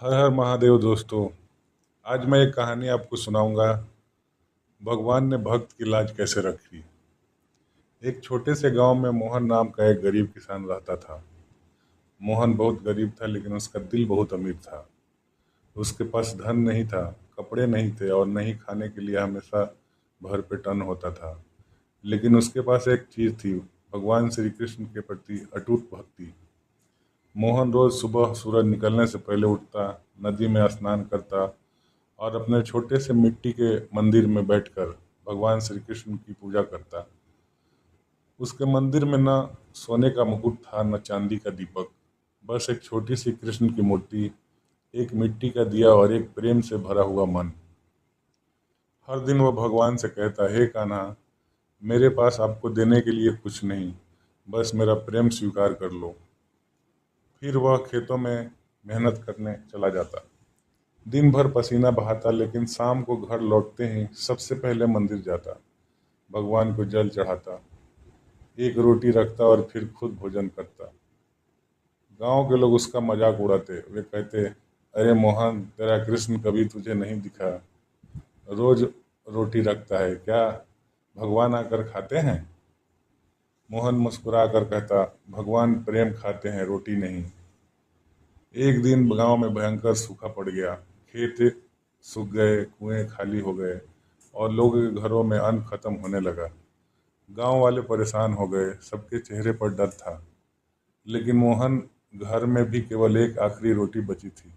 हर हर महादेव दोस्तों। आज मैं एक कहानी आपको सुनाऊंगा। भगवान ने भक्त की लाज कैसे रखी। एक छोटे से गांव में मोहन नाम का एक गरीब किसान रहता था। मोहन बहुत गरीब था, लेकिन उसका दिल बहुत अमीर था। उसके पास धन नहीं था, कपड़े नहीं थे और नहीं खाने के लिए हमेशा भरपेट अन्न होता था। लेकिन उसके पास एक चीज थी, भगवान श्री कृष्ण के प्रति अटूट भक्ति। मोहन रोज सुबह सूरज निकलने से पहले उठता, नदी में स्नान करता और अपने छोटे से मिट्टी के मंदिर में बैठकर भगवान श्री कृष्ण की पूजा करता। उसके मंदिर में न सोने का मुकुट था, न चांदी का दीपक, बस एक छोटी सी कृष्ण की मूर्ति, एक मिट्टी का दिया और एक प्रेम से भरा हुआ मन। हर दिन वह भगवान से कहता, हे कान्हा, मेरे पास आपको देने के लिए कुछ नहीं, बस मेरा प्रेम स्वीकार कर लो। फिर वह खेतों में मेहनत करने चला जाता, दिन भर पसीना बहाता, लेकिन शाम को घर लौटते ही सबसे पहले मंदिर जाता, भगवान को जल चढ़ाता, एक रोटी रखता और फिर खुद भोजन करता। गांव के लोग उसका मजाक उड़ाते, वे कहते, अरे मोहन, तेरा कृष्ण कभी तुझे नहीं दिखा, रोज रोटी रखता है क्या, भगवान आकर खाते हैं। मोहन मुस्कुरा कर कहता, भगवान प्रेम खाते हैं, रोटी नहीं। एक दिन गांव में भयंकर सूखा पड़ गया, खेत सूख गए, कुएं खाली हो गए और लोगों के घरों में अन्न खत्म होने लगा। गांव वाले परेशान हो गए, सबके चेहरे पर डर था। लेकिन मोहन घर में भी केवल एक आखिरी रोटी बची थी।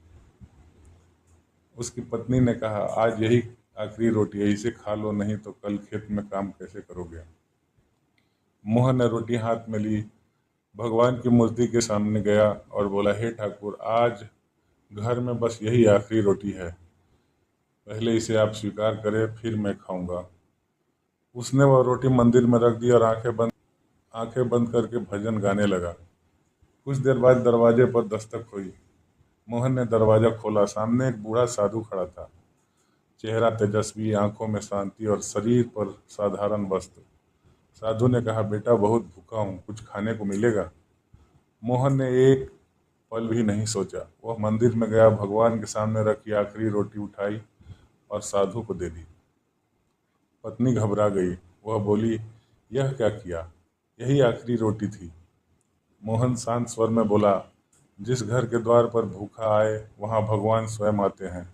उसकी पत्नी ने कहा, आज यही आखिरी रोटी है, इसे खा लो, नहीं तो कल खेत में काम कैसे करोगे। मोहन ने रोटी हाथ में ली, भगवान की मूर्ति के सामने गया और बोला, हे ठाकुर, आज घर में बस यही आखिरी रोटी है, पहले इसे आप स्वीकार करें, फिर मैं खाऊंगा। उसने वह रोटी मंदिर में रख दी और आंखें बंद करके भजन गाने लगा। कुछ देर बाद दरवाजे पर दस्तक हुई। मोहन ने दरवाजा खोला, सामने एक बूढ़ा साधु खड़ा था, चेहरा तेजस्वी, आंखों में शांति और शरीर पर साधारण वस्त्र। साधु ने कहा, बेटा, बहुत भूखा हूँ, कुछ खाने को मिलेगा। मोहन ने एक पल भी नहीं सोचा, वह मंदिर में गया, भगवान के सामने रखी आखिरी रोटी उठाई और साधु को दे दी। पत्नी घबरा गई, वह बोली, यह क्या किया, यही आखिरी रोटी थी। मोहन शांत स्वर में बोला, जिस घर के द्वार पर भूखा आए वहां भगवान स्वयं आते हैं।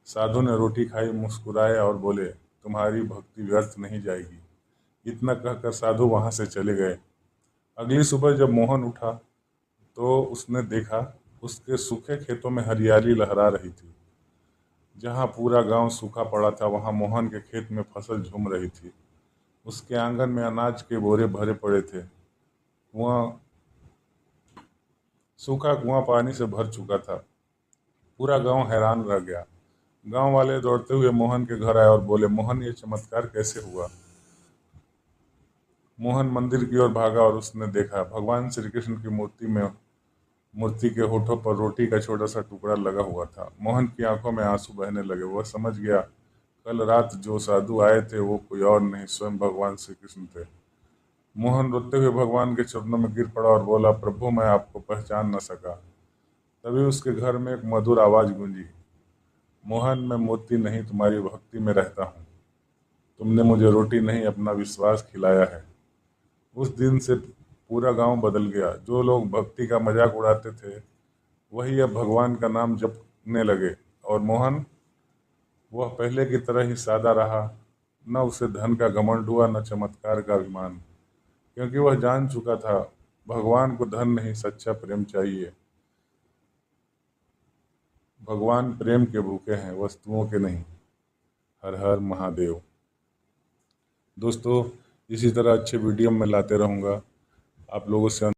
साधु ने रोटी खाई, मुस्कुराए और बोले, तुम्हारी भक्ति व्यर्थ नहीं जाएगी। इतना कहकर साधु वहां से चले गए। अगली सुबह जब मोहन उठा तो उसने देखा, उसके सूखे खेतों में हरियाली लहरा रही थी। जहाँ पूरा गांव सूखा पड़ा था, वहाँ मोहन के खेत में फसल झूम रही थी। उसके आंगन में अनाज के बोरे भरे पड़े थे। कुआं सूखा कुआं पानी से भर चुका था। पूरा गांव हैरान रह गया। गांव वाले दौड़ते हुए मोहन के घर आए और बोले, मोहन, ये चमत्कार कैसे हुआ। मोहन मंदिर की ओर भागा और उसने देखा, भगवान श्री कृष्ण की मूर्ति के होठों पर रोटी का छोटा सा टुकड़ा लगा हुआ था। मोहन की आंखों में आंसू बहने लगे। वह समझ गया, कल रात जो साधु आए थे वो कोई और नहीं, स्वयं भगवान श्री कृष्ण थे। मोहन रोते हुए भगवान के चरणों में गिर पड़ा और बोला, प्रभु, मैं आपको पहचान न सका। तभी उसके घर में एक मधुर आवाज गूंजी, मोहन, मैं मूर्ति नहीं, तुम्हारी भक्ति में रहता हूँ। तुमने मुझे रोटी नहीं, अपना विश्वास खिलाया है। उस दिन से पूरा गांव बदल गया। जो लोग भक्ति का मजाक उड़ाते थे, वही अब भगवान का नाम जपने लगे। और मोहन, वह पहले की तरह ही सादा रहा। न उसे धन का घमंड हुआ, न चमत्कार का अभिमान, क्योंकि वह जान चुका था, भगवान को धन नहीं, सच्चा प्रेम चाहिए। भगवान प्रेम के भूखे हैं, वस्तुओं के नहीं। हर हर महादेव। दोस्तों, इसी तरह अच्छे वीडियो मैं लाते रहूँगा आप लोगों से।